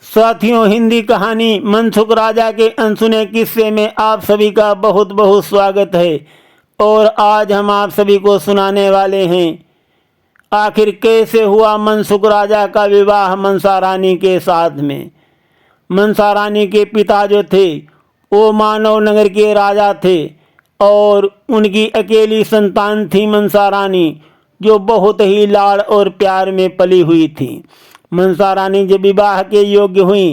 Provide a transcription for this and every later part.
साथियों, हिंदी कहानी मनसुख राजा के अनसुने किस्से में आप सभी का बहुत बहुत स्वागत है। और आज हम आप सभी को सुनाने वाले हैं आखिर कैसे हुआ मनसुख राजा का विवाह मनसा रानी के साथ में। मनसा रानी के पिता जो थे वो मानव नगर के राजा थे और उनकी अकेली संतान थी मनसा रानी, जो बहुत ही लाड़ और प्यार में पली हुई थी। मनसा रानी जब विवाह के योग्य हुई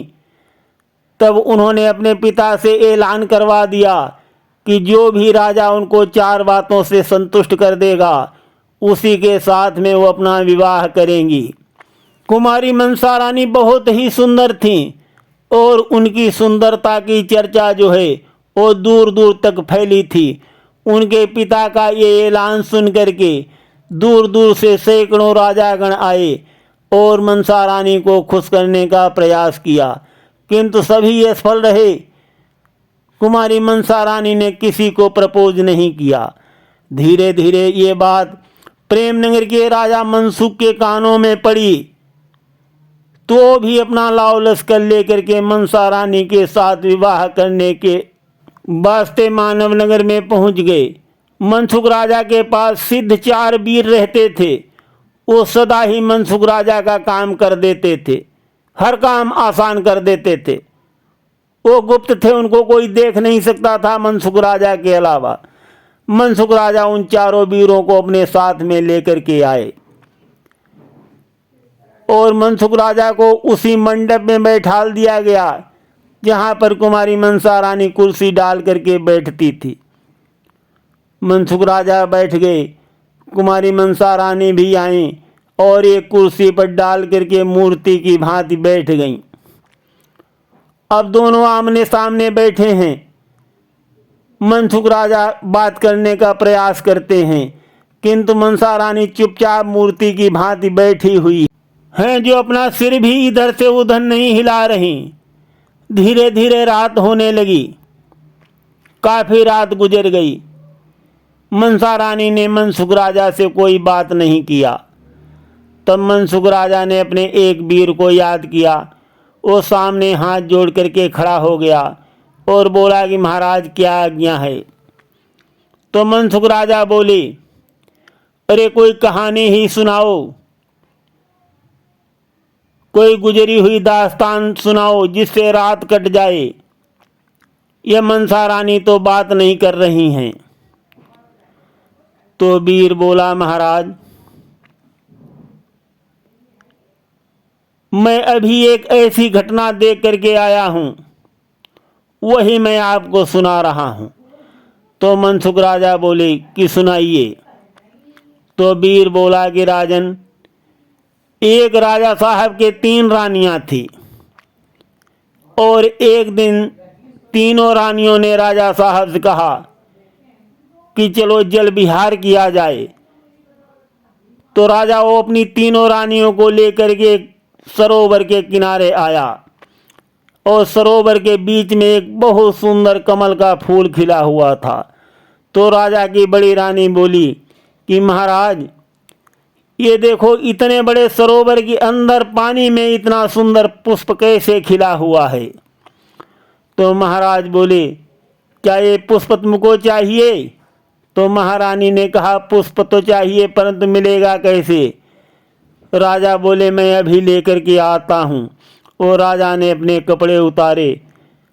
तब उन्होंने अपने पिता से ऐलान करवा दिया कि जो भी राजा उनको 4 बातों से संतुष्ट कर देगा उसी के साथ में वो अपना विवाह करेंगी। कुमारी मनसा रानी बहुत ही सुंदर थी और उनकी सुंदरता की चर्चा जो है वो दूर दूर तक फैली थी। उनके पिता का ये ऐलान सुन करके दूर दूर से सैकड़ों राजागण आए और मनसा रानी को खुश करने का प्रयास किया, किंतु सभी असफल रहे। कुमारी मनसा रानी ने किसी को प्रपोज नहीं किया। धीरे धीरे ये बात प्रेमनगर के राजा मनसुख के कानों में पड़ी तो भी अपना लाव लश्कर लेकर के मनसा रानी के साथ विवाह करने के वास्ते मानवनगर में पहुंच गए। मनसुख राजा के पास सिद्ध 4 वीर रहते थे। वो सदा ही मनसुख राजा का काम कर देते थे, हर काम आसान कर देते थे। वो गुप्त थे, उनको कोई देख नहीं सकता था मनसुख राजा के अलावा। मनसुख राजा उन 4 वीरों को अपने साथ में लेकर के आए और मनसुख राजा को उसी मंडप में बैठाल दिया गया जहां पर कुमारी मनसा रानी कुर्सी डाल करके बैठती थी। मनसुख राजा बैठ गए, कुमारी मनसा रानी भी आईं और एक कुर्सी पर डाल करके मूर्ति की भांति बैठ गईं। अब दोनों आमने सामने बैठे हैं। मनसुख राजा बात करने का प्रयास करते हैं, किंतु मनसा रानी चुपचाप मूर्ति की भांति बैठी हुई हैं, जो अपना सिर भी इधर से उधर नहीं हिला रही। धीरे धीरे रात होने लगी, काफी रात गुजर गई। मनसा रानी ने मनसुख राजा से कोई बात नहीं किया। तब मनसुख राजा ने अपने एक वीर को याद किया। वो सामने हाथ जोड़ करके खड़ा हो गया और बोला कि महाराज क्या आज्ञा है। तो मनसुख राजा बोले, अरे कोई कहानी ही सुनाओ, कोई गुजरी हुई दास्तान सुनाओ जिससे रात कट जाए। यह मनसा रानी तो बात नहीं कर रही हैं। तो वीर बोला, महाराज मैं अभी एक ऐसी घटना देख करके आया हूं, वही मैं आपको सुना रहा हूं। तो मनसुख राजा बोले कि सुनाइए। तो वीर बोला कि राजन, एक राजा साहब के 3 रानियां थी और एक दिन तीनों रानियों ने राजा साहब से कहा कि चलो जल विहार किया जाए। तो राजा वो अपनी तीनों रानियों को लेकर के सरोवर के किनारे आया और सरोवर के बीच में एक बहुत सुंदर कमल का फूल खिला हुआ था। तो राजा की बड़ी रानी बोली कि महाराज ये देखो, इतने बड़े सरोवर के अंदर पानी में इतना सुंदर पुष्प कैसे खिला हुआ है। तो महाराज बोले, क्या ये पुष्प तुमको चाहिए? तो महारानी ने कहा, पुष्प तो चाहिए परंतु मिलेगा कैसे? राजा बोले, मैं अभी लेकर के आता हूँ। और राजा ने अपने कपड़े उतारे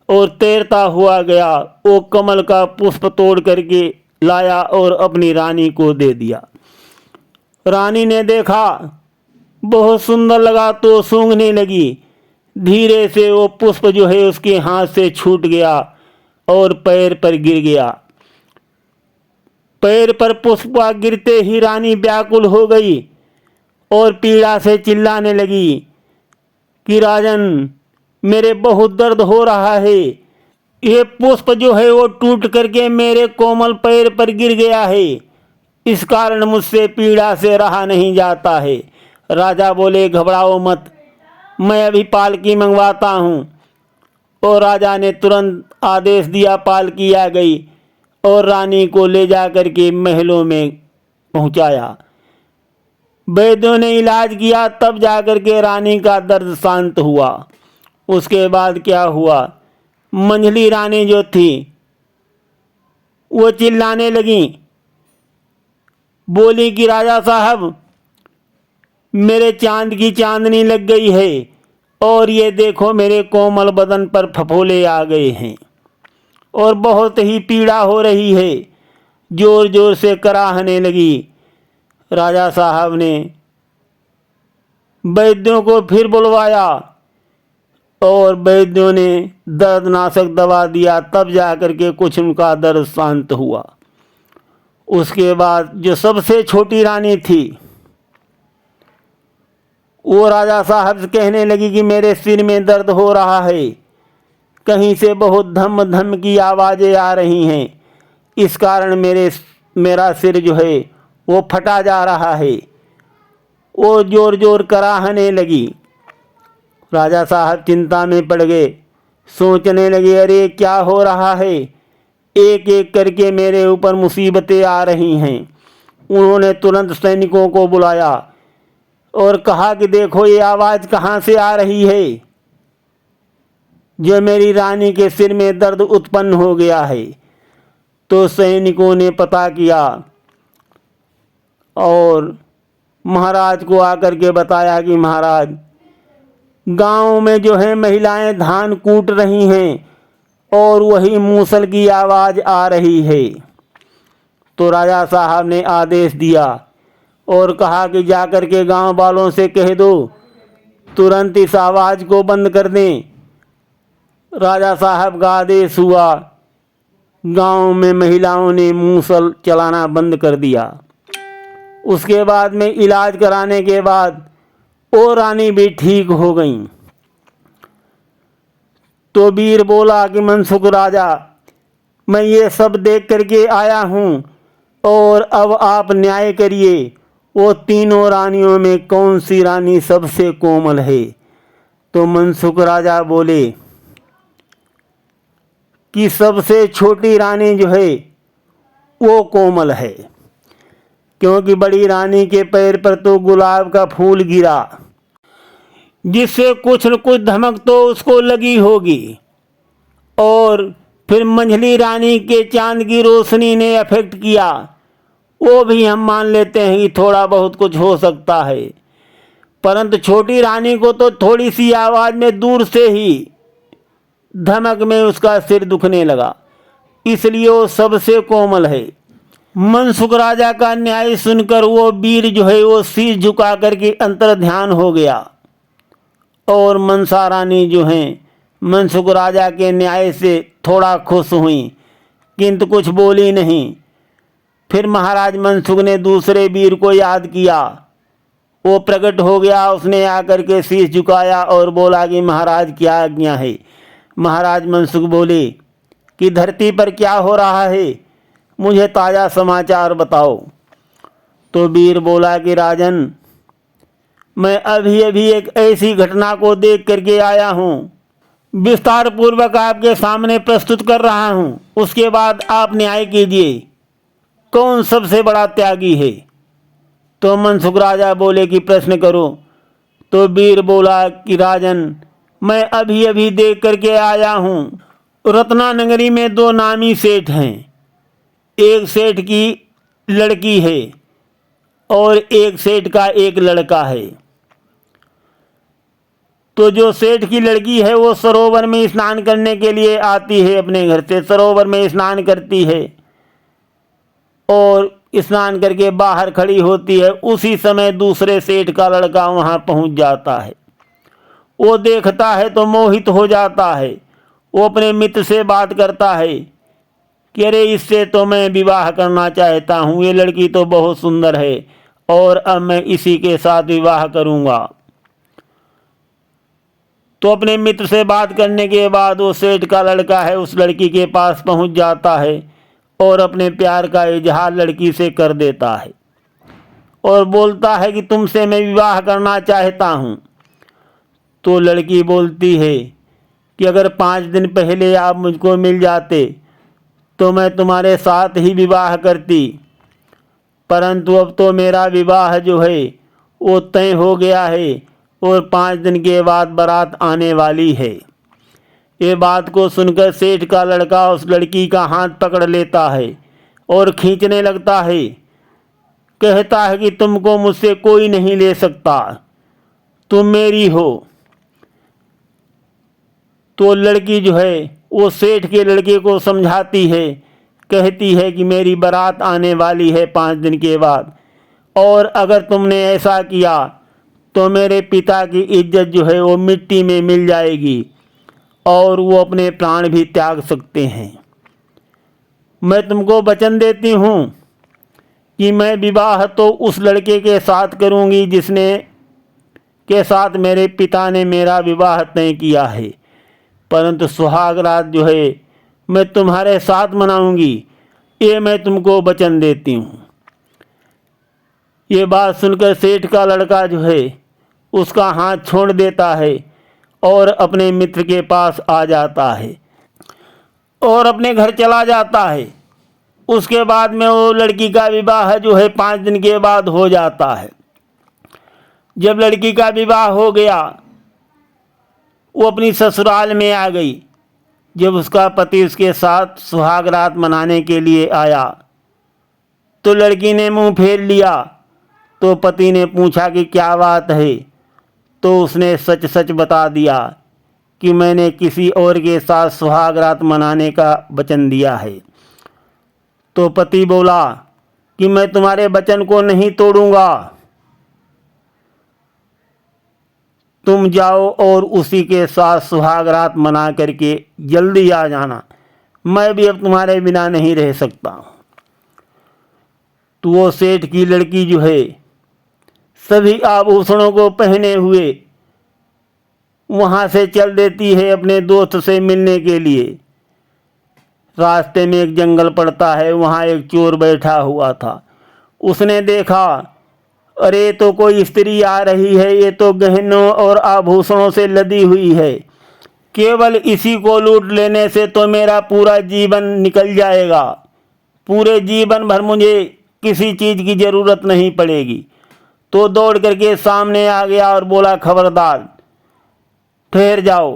और तैरता हुआ गया, वो कमल का पुष्प तोड़ करके लाया और अपनी रानी को दे दिया। रानी ने देखा, बहुत सुंदर लगा तो सूंघने लगी। धीरे से वो पुष्प जो है उसके हाथ से छूट गया और पैर पर गिर गया। पैर पर पुष्प गिरते ही रानी व्याकुल हो गई और पीड़ा से चिल्लाने लगी कि राजन, मेरे बहुत दर्द हो रहा है। ये पुष्प जो है वो टूट करके मेरे कोमल पैर पर गिर गया है, इस कारण मुझसे पीड़ा से रहा नहीं जाता है। राजा बोले, घबराओ मत, मैं अभी पालकी मंगवाता हूँ। और राजा ने तुरंत आदेश दिया, पालकी आ गई और रानी को ले जा करके महलों में पहुँचाया। वैद्यों ने इलाज किया, तब जाकर के रानी का दर्द शांत हुआ उसके बाद क्या हुआ, मंझली रानी जो थी वो चिल्लाने लगी, बोली कि राजा साहब मेरे चांद की चांदनी लग गई है और ये देखो मेरे कोमल बदन पर फफोले आ गए हैं और बहुत ही पीड़ा हो रही है। जोर जोर से कराहने लगी। राजा साहब ने वैद्यों को फिर बुलवाया और वैद्यों ने दर्दनाशक दवा दिया, तब जाकर के कुछ उनका दर्द शांत हुआ। उसके बाद जो सबसे छोटी रानी थी वो राजा साहब से कहने लगी कि मेरे सिर में दर्द हो रहा है, कहीं से बहुत धम धम की आवाज़ें आ रही हैं, इस कारण मेरा सिर जो है वो फटा जा रहा है। वो जोर जोर कराहने लगी। राजा साहब चिंता में पड़ गए, सोचने लगे अरे क्या हो रहा है, एक एक करके मेरे ऊपर मुसीबतें आ रही हैं। उन्होंने तुरंत सैनिकों को बुलाया और कहा कि देखो ये आवाज़ कहाँ से आ रही है, जो मेरी रानी के सिर में दर्द उत्पन्न हो गया है। तो सैनिकों ने पता किया और महाराज को आकर के बताया कि महाराज गांव में जो है महिलाएं धान कूट रही हैं और वही मूसल की आवाज़ आ रही है। तो राजा साहब ने आदेश दिया और कहा कि जाकर के गांव वालों से कह दो तुरंत इस आवाज़ को बंद कर दें। राजा साहब का आदेश हुआ, गांव में महिलाओं ने मूसल चलाना बंद कर दिया। उसके बाद में इलाज कराने के बाद वो रानी भी ठीक हो गई। तो वीर बोला कि मनसुख राजा मैं ये सब देख करके आया हूँ और अब आप न्याय करिए, वो तीनों रानियों में कौन सी रानी सबसे कोमल है। तो मनसुख राजा बोले कि सबसे छोटी रानी जो है वो कोमल है, क्योंकि बड़ी रानी के पैर पर तो गुलाब का फूल गिरा, जिससे कुछ न कुछ धमक तो उसको लगी होगी, और फिर मंझली रानी के चांद की रोशनी ने अफेक्ट किया, वो भी हम मान लेते हैं कि थोड़ा बहुत कुछ हो सकता है। परंतु छोटी रानी को तो थोड़ी सी आवाज़ में दूर से ही धमक में उसका सिर दुखने लगा, इसलिए वो सबसे कोमल है। मनसुख राजा का न्याय सुनकर वो वीर जो है वो सिर झुका करके अंतर ध्यान हो गया और मनसा रानी जो हैं मनसुख राजा के न्याय से थोड़ा खुश हुई, किंतु कुछ बोली नहीं। फिर महाराज मनसुख ने दूसरे वीर को याद किया, वो प्रकट हो गया, उसने आकर के शीश झुकाया और बोला कि महाराज क्या आज्ञा है। महाराज मनसुख बोले कि धरती पर क्या हो रहा है, मुझे ताज़ा समाचार बताओ। तो वीर बोला कि राजन मैं अभी अभी एक ऐसी घटना को देख करके आया हूँ, विस्तार पूर्वक आपके सामने प्रस्तुत कर रहा हूँ, उसके बाद आप न्याय कीजिए कौन सबसे बड़ा त्यागी है। तो मनसुख राजा बोले कि प्रश्न करो। तो वीर बोला कि राजन मैं अभी अभी देख करके आया हूँ, रत्नानगरी में दो नामी सेठ हैं, एक सेठ की लड़की है और एक सेठ का एक लड़का है। तो जो सेठ की लड़की है वो सरोवर में स्नान करने के लिए आती है, अपने घर से सरोवर में स्नान करती है और स्नान करके बाहर खड़ी होती है। उसी समय दूसरे सेठ का लड़का वहाँ पहुँच जाता है, वो देखता है तो मोहित हो जाता है। वो अपने मित्र से बात करता है कि अरे इससे तो मैं विवाह करना चाहता हूँ, ये लड़की तो बहुत सुंदर है और अब मैं इसी के साथ विवाह करूँगा। तो अपने मित्र से बात करने के बाद वो सेठ का लड़का है उस लड़की के पास पहुँच जाता है और अपने प्यार का इजहार लड़की से कर देता है और बोलता है कि तुमसे मैं विवाह करना चाहता हूँ। तो लड़की बोलती है कि अगर 5 दिन पहले आप मुझको मिल जाते तो मैं तुम्हारे साथ ही विवाह करती, परंतु अब तो मेरा विवाह जो है वो तय हो गया है और 5 दिन के बाद बारात आने वाली है। ये बात को सुनकर सेठ का लड़का उस लड़की का हाथ पकड़ लेता है और खींचने लगता है। कहता है कि तुमको मुझसे कोई नहीं ले सकता, तुम मेरी हो। तो लड़की जो है वो सेठ के लड़के को समझाती है, कहती है कि मेरी बारात आने वाली है 5 दिन के बाद, और अगर तुमने ऐसा किया तो मेरे पिता की इज्जत जो है वो मिट्टी में मिल जाएगी और वो अपने प्राण भी त्याग सकते हैं। मैं तुमको वचन देती हूँ कि मैं विवाह तो उस लड़के के साथ करूँगी जिसने के साथ मेरे पिता ने मेरा विवाह तय किया है, परंतु सुहाग रात जो है मैं तुम्हारे साथ मनाऊंगी, ये मैं तुमको वचन देती हूँ। ये बात सुनकर सेठ का लड़का जो है उसका हाथ छोड़ देता है और अपने मित्र के पास आ जाता है और अपने घर चला जाता है। उसके बाद में वो लड़की का विवाह जो है 5 दिन के बाद हो जाता है। जब लड़की का विवाह हो गया, वो अपनी ससुराल में आ गई। जब उसका पति उसके साथ सुहाग रात मनाने के लिए आया तो लड़की ने मुंह फेर लिया। तो पति ने पूछा कि क्या बात है, तो उसने सच सच बता दिया कि मैंने किसी और के साथ सुहाग रात मनाने का वचन दिया है। तो पति बोला कि मैं तुम्हारे वचन को नहीं तोड़ूंगा, तुम जाओ और उसी के साथ सुहाग रात मना करके जल्दी आ जाना, मैं भी अब तुम्हारे बिना नहीं रह सकता। तो वो सेठ की लड़की जो है सभी आभूषणों को पहने हुए वहाँ से चल देती है अपने दोस्त से मिलने के लिए। रास्ते में एक जंगल पड़ता है, वहाँ एक चोर बैठा हुआ था। उसने देखा, अरे तो कोई स्त्री आ रही है, ये तो गहनों और आभूषणों से लदी हुई है, केवल इसी को लूट लेने से तो मेरा पूरा जीवन निकल जाएगा, पूरे जीवन भर मुझे किसी चीज़ की ज़रूरत नहीं पड़ेगी। तो दौड़ करके सामने आ गया और बोला, खबरदार ठहर जाओ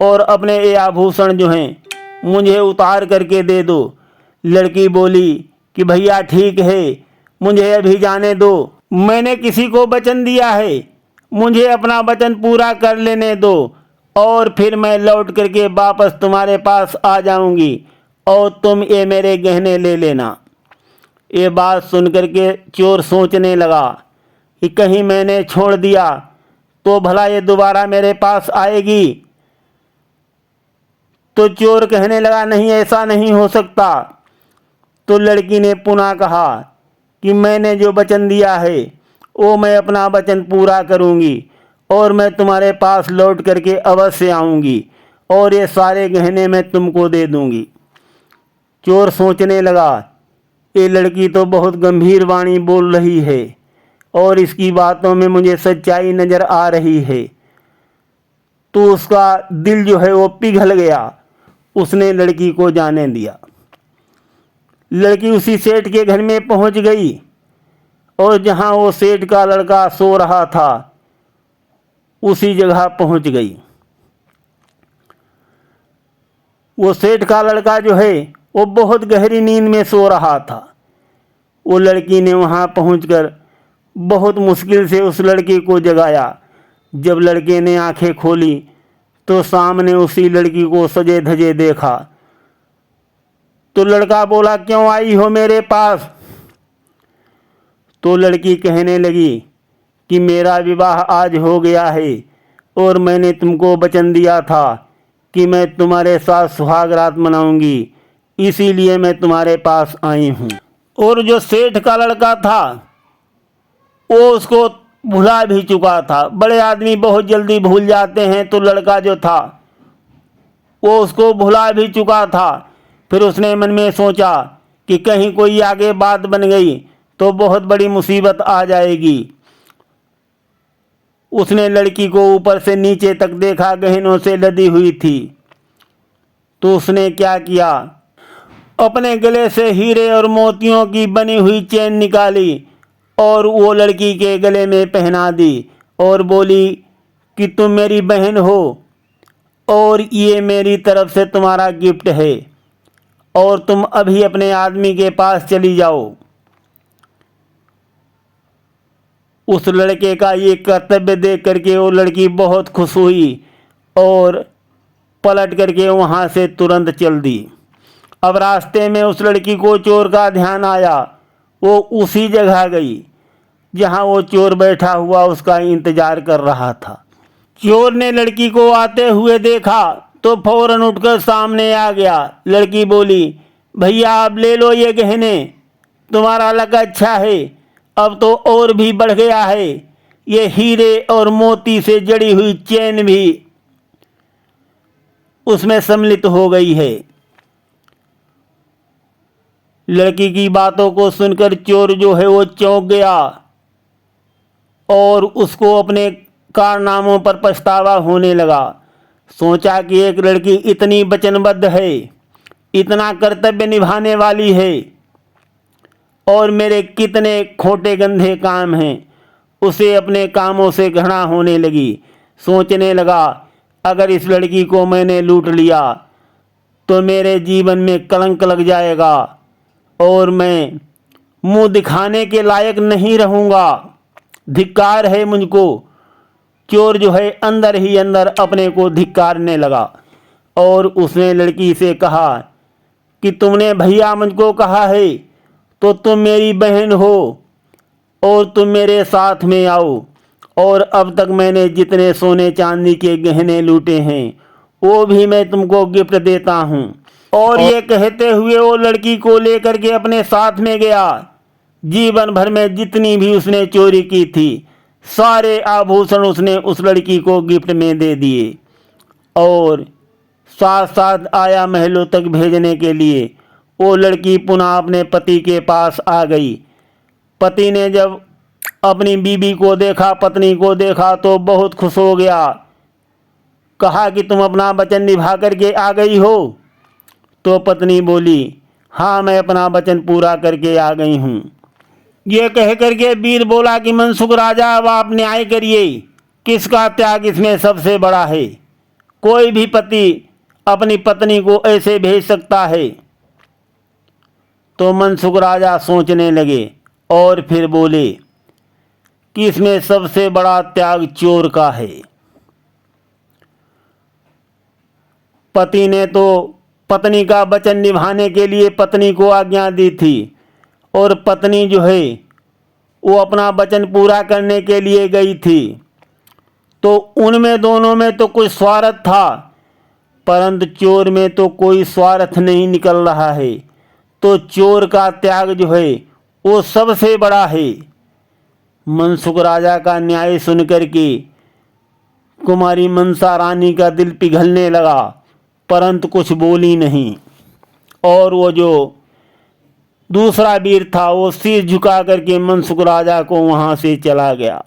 और अपने ये आभूषण जो हैं मुझे उतार करके दे दो। लड़की बोली कि भैया ठीक है, मुझे अभी जाने दो, मैंने किसी को वचन दिया है, मुझे अपना वचन पूरा कर लेने दो और फिर मैं लौट करके वापस तुम्हारे पास आ जाऊंगी और तुम ये मेरे गहने ले लेना। ये बात सुन करके चोर सोचने लगा कि कहीं मैंने छोड़ दिया तो भला ये दोबारा मेरे पास आएगी। तो चोर कहने लगा, नहीं ऐसा नहीं हो सकता। तो लड़की ने पुनः कहा कि मैंने जो वचन दिया है वो मैं अपना वचन पूरा करूंगी और मैं तुम्हारे पास लौट करके अवश्य आऊंगी और ये सारे गहने मैं तुमको दे दूंगी। चोर सोचने लगा, ये लड़की तो बहुत गंभीर वाणी बोल रही है और इसकी बातों में मुझे सच्चाई नज़र आ रही है। तो उसका दिल जो है वो पिघल गया, उसने लड़की को जाने दिया। लड़की उसी सेठ के घर में पहुंच गई और जहां वो सेठ का लड़का सो रहा था उसी जगह पहुंच गई। वो सेठ का लड़का जो है वो बहुत गहरी नींद में सो रहा था। वो लड़की ने वहां पहुंचकर बहुत मुश्किल से उस लड़के को जगाया। जब लड़के ने आंखें खोली तो सामने उसी लड़की को सजे धजे देखा। तो लड़का बोला, क्यों आई हो मेरे पास? तो लड़की कहने लगी कि मेरा विवाह आज हो गया है और मैंने तुमको वचन दिया था कि मैं तुम्हारे साथ सुहाग रात मनाऊंगी, इसीलिए मैं तुम्हारे पास आई हूँ। और जो सेठ का लड़का था वो उसको भुला भी चुका था। बड़े आदमी बहुत जल्दी भूल जाते हैं, तो लड़का जो था वो उसको भुला भी चुका था। फिर उसने मन में सोचा कि कहीं कोई आगे बात बन गई तो बहुत बड़ी मुसीबत आ जाएगी। उसने लड़की को ऊपर से नीचे तक देखा, गहनों से लदी हुई थी। तो उसने क्या किया, अपने गले से हीरे और मोतियों की बनी हुई चेन निकाली और वो लड़की के गले में पहना दी और बोली कि तुम मेरी बहन हो और ये मेरी तरफ से तुम्हारा गिफ्ट है और तुम अभी अपने आदमी के पास चली जाओ। उस लड़के का ये कर्तव्य देख करके वो लड़की बहुत खुश हुई और पलट करके वहाँ से तुरंत चल दी। अब रास्ते में उस लड़की को चोर का ध्यान आया। वो उसी जगह गई जहाँ वो चोर बैठा हुआ उसका इंतजार कर रहा था। चोर ने लड़की को आते हुए देखा तो फौरन उठकर सामने आ गया। लड़की बोली, भैया आप ले लो ये गहने, तुम्हारा लक अच्छा है, अब तो और भी बढ़ गया है। ये हीरे और मोती से जड़ी हुई चेन भी उसमें सम्मिलित हो गई है। लड़की की बातों को सुनकर चोर जो है वो चौंक गया और उसको अपने कारनामों पर पछतावा होने लगा। सोचा कि एक लड़की इतनी वचनबद्ध है, इतना कर्तव्य निभाने वाली है और मेरे कितने खोटे गंदे काम हैं। उसे अपने कामों से घृणा होने लगी। सोचने लगा, अगर इस लड़की को मैंने लूट लिया तो मेरे जीवन में कलंक लग जाएगा और मैं मुंह दिखाने के लायक नहीं रहूँगा। धिक्कार है मुझको। चोर जो है अंदर ही अंदर अपने को धिक्कारने लगा और उसने लड़की से कहा कि तुमने भैया मुझको कहा है तो तुम मेरी बहन हो और तुम मेरे साथ में आओ, और अब तक मैंने जितने सोने चांदी के गहने लूटे हैं वो भी मैं तुमको गिफ्ट देता हूँ। और ये कहते हुए वो लड़की को लेकर के अपने साथ में गया। जीवन भर में जितनी भी उसने चोरी की थी सारे आभूषण उसने उस लड़की को गिफ्ट में दे दिए और साथ साथ आया महलों तक भेजने के लिए। वो लड़की पुनः अपने पति के पास आ गई। पति ने जब अपनी बीबी को देखा, पत्नी को देखा तो बहुत खुश हो गया। कहा कि तुम अपना वचन निभा करके आ गई हो? तो पत्नी बोली, हाँ मैं अपना वचन पूरा करके आ गई हूँ। ये कह करके वीर बोला कि मनसुख राजा अब आप न्याय करिए, किसका त्याग इसमें सबसे बड़ा है? कोई भी पति अपनी पत्नी को ऐसे भेज सकता है? तो मनसुख राजा सोचने लगे और फिर बोले कि इसमें सबसे बड़ा त्याग चोर का है। पति ने तो पत्नी का वचन निभाने के लिए पत्नी को आज्ञा दी थी और पत्नी जो है वो अपना वचन पूरा करने के लिए गई थी। तो उनमें दोनों में तो कुछ स्वार्थ था, परंतु चोर में तो कोई स्वार्थ नहीं निकल रहा है। तो चोर का त्याग जो है वो सबसे बड़ा है। मनसुख राजा का न्याय सुनकर के कुमारी मनसा रानी का दिल पिघलने लगा, परंतु कुछ बोली नहीं। और वो जो दूसरा वीर था वो सिर झुका करके मनसुख राजा को वहाँ से चला गया।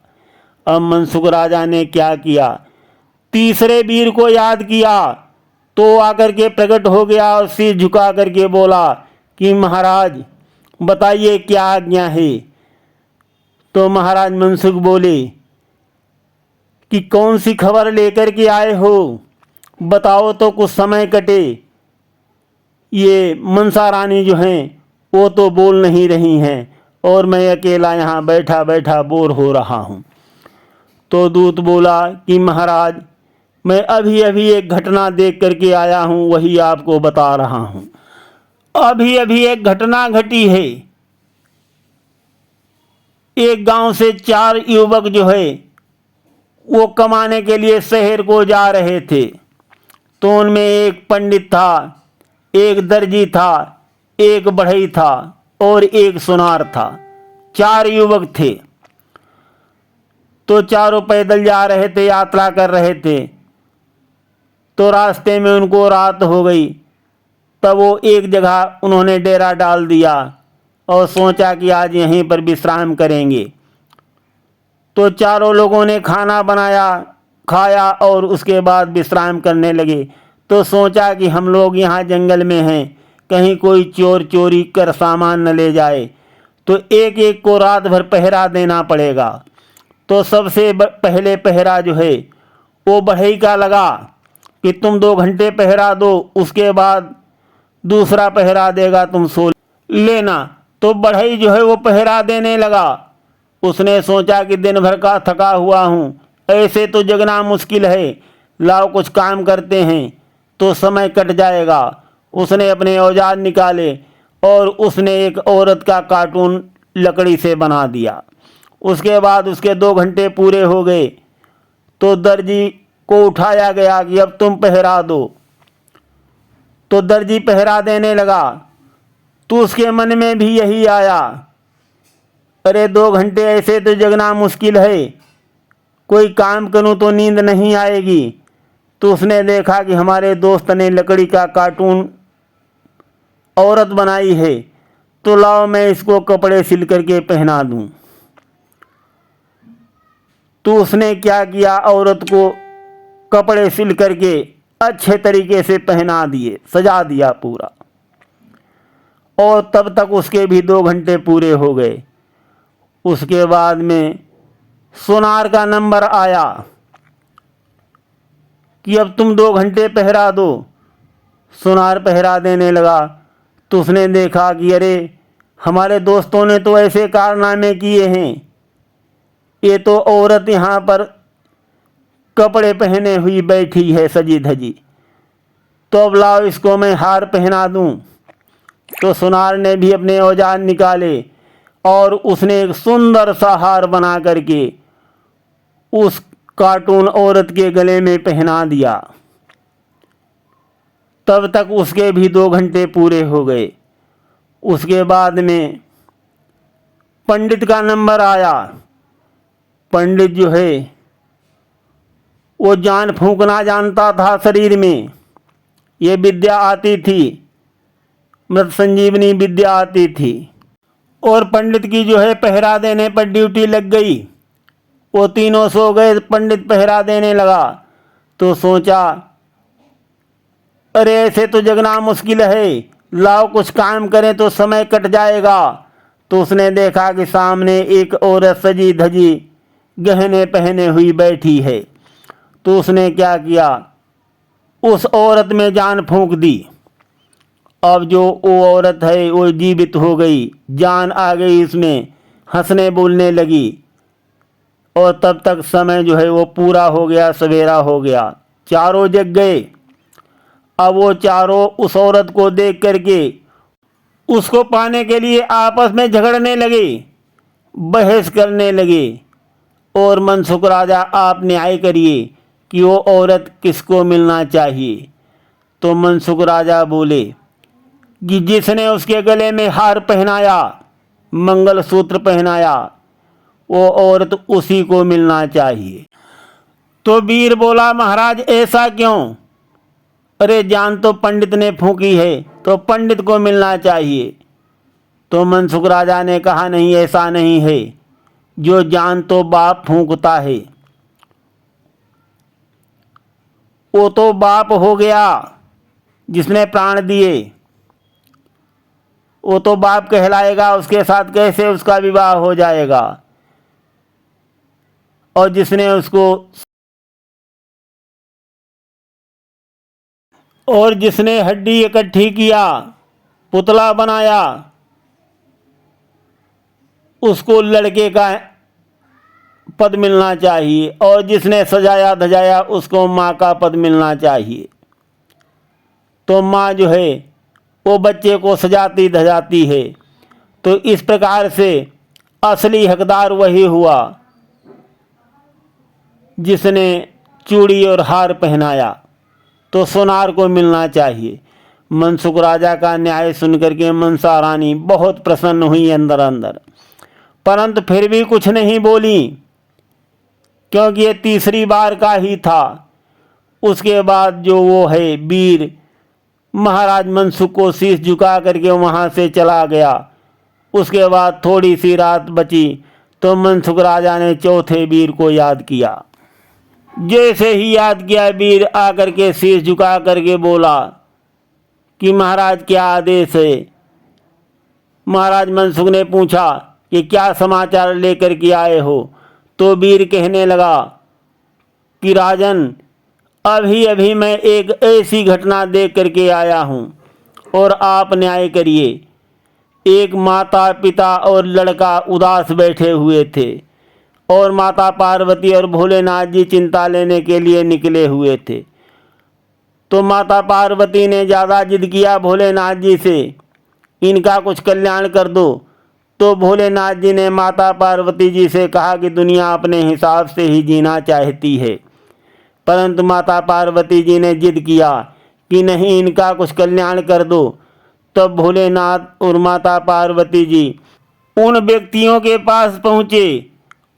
अब मनसुख राजा ने क्या किया, तीसरे वीर को याद किया तो आकर के प्रकट हो गया और सिर झुका करके बोला कि महाराज बताइए क्या आज्ञा है। तो महाराज मनसुख बोले कि कौन सी खबर लेकर के आए हो, बताओ तो कुछ समय कटे। ये मनसा रानी जो हैं वो तो बोल नहीं रही हैं और मैं अकेला यहाँ बैठा बैठा बोर हो रहा हूँ। तो दूत बोला कि महाराज मैं अभी अभी एक घटना देख करके आया हूँ, वही आपको बता रहा हूँ। अभी अभी एक घटना घटी है। एक गांव से 4 युवक जो है वो कमाने के लिए शहर को जा रहे थे। तो उनमें एक पंडित था, एक दर्जी था, एक बढ़ई था और एक सुनार था। 4 युवक थे। तो चारों पैदल जा रहे थे, यात्रा कर रहे थे। तो रास्ते में उनको रात हो गई। तब वो एक जगह उन्होंने डेरा डाल दिया और सोचा कि आज यहीं पर विश्राम करेंगे। तो चारों लोगों ने खाना बनाया, खाया और उसके बाद विश्राम करने लगे। तो सोचा कि हम लोग यहाँ जंगल में हैं, कहीं कोई चोर चोरी कर सामान न ले जाए, तो एक एक को रात भर पहरा देना पड़ेगा। तो सबसे पहले पहरा जो है वो बढ़ई का लगा कि तुम 2 घंटे पहरा दो, उसके बाद दूसरा पहरा देगा, तुम सो लेना। तो बढ़ई जो है वो पहरा देने लगा। उसने सोचा कि दिन भर का थका हुआ हूँ, ऐसे तो जगना मुश्किल है, लाओ कुछ काम करते हैं तो समय कट जाएगा। उसने अपने औजार निकाले और उसने एक औरत का कार्टून लकड़ी से बना दिया। उसके बाद उसके 2 घंटे पूरे हो गए तो दर्जी को उठाया गया कि अब तुम पहरा दो। तो दर्जी पहरा देने लगा तो उसके मन में भी यही आया, अरे 2 घंटे ऐसे तो जगना मुश्किल है, कोई काम करूं तो नींद नहीं आएगी। तो उसने देखा कि हमारे दोस्त ने लकड़ी का कार्टून औरत बनाई है, तो लाओ मैं इसको कपड़े सिल करके पहना दूं। तो उसने क्या किया, औरत को कपड़े सिल करके अच्छे तरीके से पहना दिए, सजा दिया पूरा। और तब तक उसके भी 2 घंटे पूरे हो गए। उसके बाद में सोनार का नंबर आया कि अब तुम 2 घंटे पहरा दो। सोनार पहरा देने लगा तो उसने देखा कि अरे हमारे दोस्तों ने तो ऐसे कारनामे किए हैं, ये तो औरत यहाँ पर कपड़े पहने हुई बैठी है सजी धजी, तो अब लाओ इसको मैं हार पहना दूं। तो सोनार ने भी अपने औजार निकाले और उसने एक सुंदर सा हार बना करके उस कार्टून औरत के गले में पहना दिया। तब तक उसके भी 2 घंटे पूरे हो गए। उसके बाद में पंडित का नंबर आया। पंडित जो है वो जान फूंकना जानता था शरीर में, ये विद्या आती थी, मृत संजीवनी विद्या आती थी। और पंडित की जो है पहरा देने पर ड्यूटी लग गई। वो तीनों सो गए, पंडित पहरा देने लगा। तो सोचा अरे ऐसे तो जगना मुश्किल है, लाओ कुछ काम करें तो समय कट जाएगा। तो उसने देखा कि सामने एक औरत सजी धजी गहने पहने हुई बैठी है। तो उसने क्या किया, उस औरत में जान फूंक दी। अब जो वो औरत है वो जीवित हो गई, जान आ गई उसमें, हंसने बोलने लगी। और तब तक समय जो है वो पूरा हो गया, सवेरा हो गया, चारों जग गए। अब वो चारों उस औरत को देख करके उसको पाने के लिए आपस में झगड़ने लगे, बहस करने लगे। और मनसुख राजा आप न्याय करिए कि वो औरत किसको मिलना चाहिए। तो मनसुख राजा बोले कि जिसने उसके गले में हार पहनाया, मंगलसूत्र पहनाया, वो औरत उसी को मिलना चाहिए। तो वीर बोला महाराज ऐसा क्यों, अरे जान तो पंडित ने फूंकी है तो पंडित को मिलना चाहिए। तो मनसुख राजा ने कहा नहीं, ऐसा नहीं है, जो जान तो बाप फूंकता है, वो तो बाप हो गया जिसने प्राण दिए, वो तो बाप कहलाएगा, उसके साथ कैसे उसका विवाह हो जाएगा। और जिसने उसको और जिसने हड्डी इकट्ठी किया, पुतला बनाया, उसको लड़के का पद मिलना चाहिए। और जिसने सजाया धजाया उसको माँ का पद मिलना चाहिए। तो माँ जो है वो बच्चे को सजाती धजाती है। तो इस प्रकार से असली हकदार वही हुआ जिसने चूड़ी और हार पहनाया, तो सोनार को मिलना चाहिए। मनसुख राजा का न्याय सुनकर के मनसा रानी बहुत प्रसन्न हुई अंदर अंदर, परंतु फिर भी कुछ नहीं बोली, क्योंकि ये तीसरी बार का ही था। उसके बाद जो वो है वीर महाराज मनसुख को शीश झुका करके वहाँ से चला गया। उसके बाद थोड़ी सी रात बची तो मनसुख राजा ने चौथे वीर को याद किया। जैसे ही याद किया, वीर आकर के शीश झुका करके बोला कि महाराज क्या आदेश है। महाराज मनसुख ने पूछा कि क्या समाचार लेकर के आए हो। तो वीर कहने लगा कि राजन, अभी अभी मैं एक ऐसी घटना देख करके आया हूँ और आप न्याय करिए। एक माता पिता और लड़का उदास बैठे हुए थे और माता पार्वती और भोलेनाथ जी चिंता लेने के लिए निकले हुए थे। तो माता पार्वती ने ज़्यादा जिद किया भोलेनाथ जी से, इनका कुछ कल्याण कर दो। तो भोलेनाथ जी ने माता पार्वती जी से कहा कि दुनिया अपने हिसाब से ही जीना चाहती है, परंतु माता पार्वती जी ने जिद किया कि नहीं, इनका कुछ कल्याण कर दो। तब भोलेनाथ और माता पार्वती जी उन व्यक्तियों के पास पहुँचे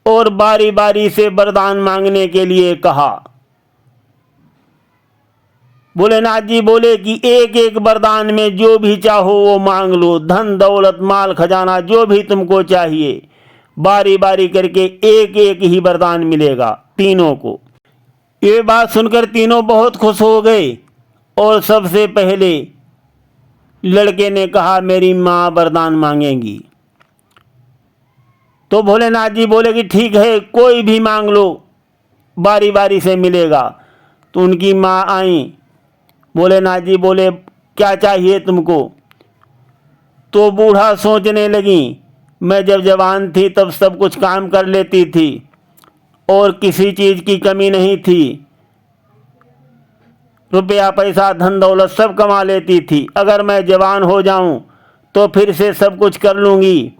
और बारी बारी से वरदान मांगने के लिए कहा। भोलेनाथ जी बोले कि एक एक वरदान में जो भी चाहो वो मांग लो, धन दौलत माल खजाना जो भी तुमको चाहिए, बारी बारी करके एक एक ही वरदान मिलेगा तीनों को। ये बात सुनकर तीनों बहुत खुश हो गए और सबसे पहले लड़के ने कहा मेरी माँ वरदान मांगेंगी। तो भोलेनाथ जी बोले कि ठीक है, कोई भी मांग लो, बारी बारी से मिलेगा। तो उनकी माँ आई। भोलेनाथ जी बोले क्या चाहिए तुमको? तो बूढ़ा सोचने लगी, मैं जब जवान थी तब सब कुछ काम कर लेती थी और किसी चीज़ की कमी नहीं थी, रुपया पैसा धन दौलत सब कमा लेती थी। अगर मैं जवान हो जाऊं तो फिर से सब कुछ कर लूँगी,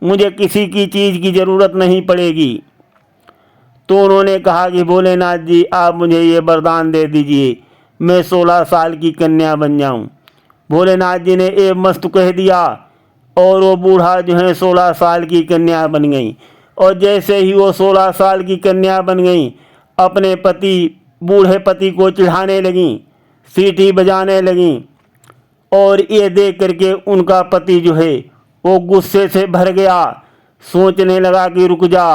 मुझे किसी की चीज़ की ज़रूरत नहीं पड़ेगी। तो उन्होंने कहा कि भोलेनाथ जी आप मुझे ये वरदान दे दीजिए, मैं 16 साल की कन्या बन जाऊं। भोलेनाथ जी ने ए मस्त कह दिया और वो बूढ़ा जो है 16 साल की कन्या बन गई। और जैसे ही वो 16 साल की कन्या बन गई, अपने पति बूढ़े पति को चिढ़ाने लगीं, सीटी बजाने लगीं। और ये देख करके उनका पति जो है वो गुस्से से भर गया, सोचने लगा कि रुक जा,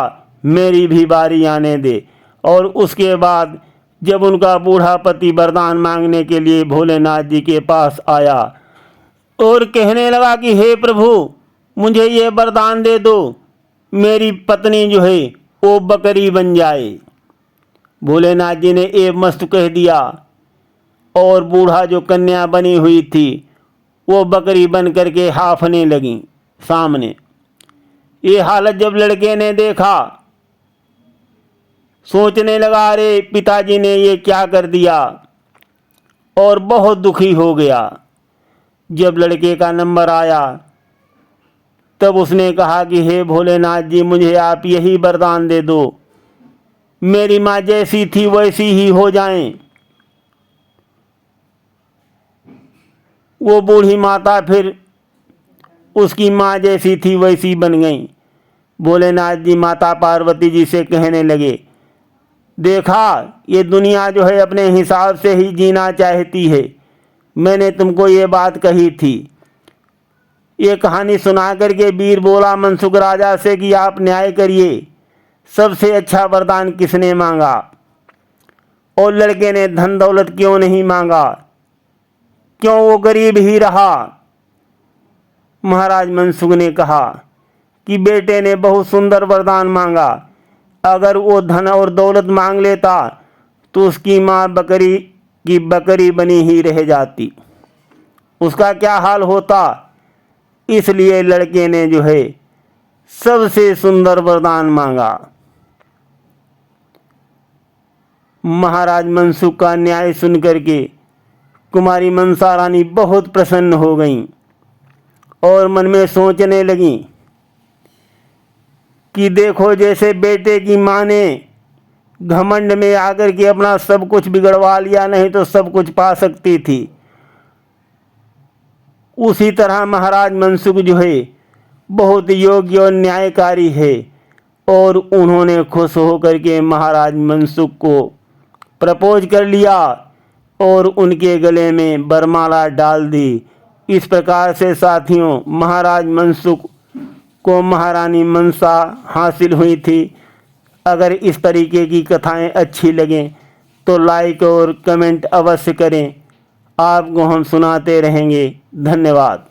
मेरी भी बारी आने दे। और उसके बाद जब उनका बूढ़ा पति वरदान मांगने के लिए भोलेनाथ जी के पास आया और कहने लगा कि हे प्रभु, मुझे ये वरदान दे दो, मेरी पत्नी जो है वो बकरी बन जाए। भोलेनाथ जी ने ए मस्त कह दिया और बूढ़ा जो कन्या बनी हुई थी वो बकरी बन करके हाफने लगी सामने। ये हालत जब लड़के ने देखा, सोचने लगा अरे पिताजी ने ये क्या कर दिया, और बहुत दुखी हो गया। जब लड़के का नंबर आया तब उसने कहा कि हे भोलेनाथ जी, मुझे आप यही वरदान दे दो, मेरी माँ जैसी थी वैसी ही हो जाएं। वो बूढ़ी माता फिर उसकी माँ जैसी थी वैसी बन गई। भोलेनाथ जी माता पार्वती जी से कहने लगे, देखा ये दुनिया जो है अपने हिसाब से ही जीना चाहती है, मैंने तुमको ये बात कही थी। ये कहानी सुना करके वीर बोला मनसुख राजा से कि आप न्याय करिए, सबसे अच्छा वरदान किसने मांगा? और लड़के ने धन दौलत क्यों नहीं मांगा, क्यों वो गरीब ही रहा? महाराज मनसुख ने कहा कि बेटे ने बहुत सुंदर वरदान मांगा, अगर वो धन और दौलत मांग लेता तो उसकी माँ बकरी की बकरी बनी ही रह जाती, उसका क्या हाल होता। इसलिए लड़के ने जो है सबसे सुंदर वरदान मांगा। महाराज मनसुख का न्याय सुन करके कुमारी मनसा रानी बहुत प्रसन्न हो गईं और मन में सोचने लगीं कि देखो, जैसे बेटे की माँ ने घमंड में आकर के अपना सब कुछ बिगड़वा लिया, नहीं तो सब कुछ पा सकती थी, उसी तरह महाराज मनसुख जो है बहुत योग्य और न्यायकारी है। और उन्होंने खुश होकर के महाराज मनसुख को प्रपोज कर लिया और उनके गले में वरमाला डाल दी। इस प्रकार से साथियों, महाराज मनसुख को महारानी मनसा हासिल हुई थी। अगर इस तरीके की कथाएं अच्छी लगें तो लाइक और कमेंट अवश्य करें, आपको हम सुनाते रहेंगे। धन्यवाद।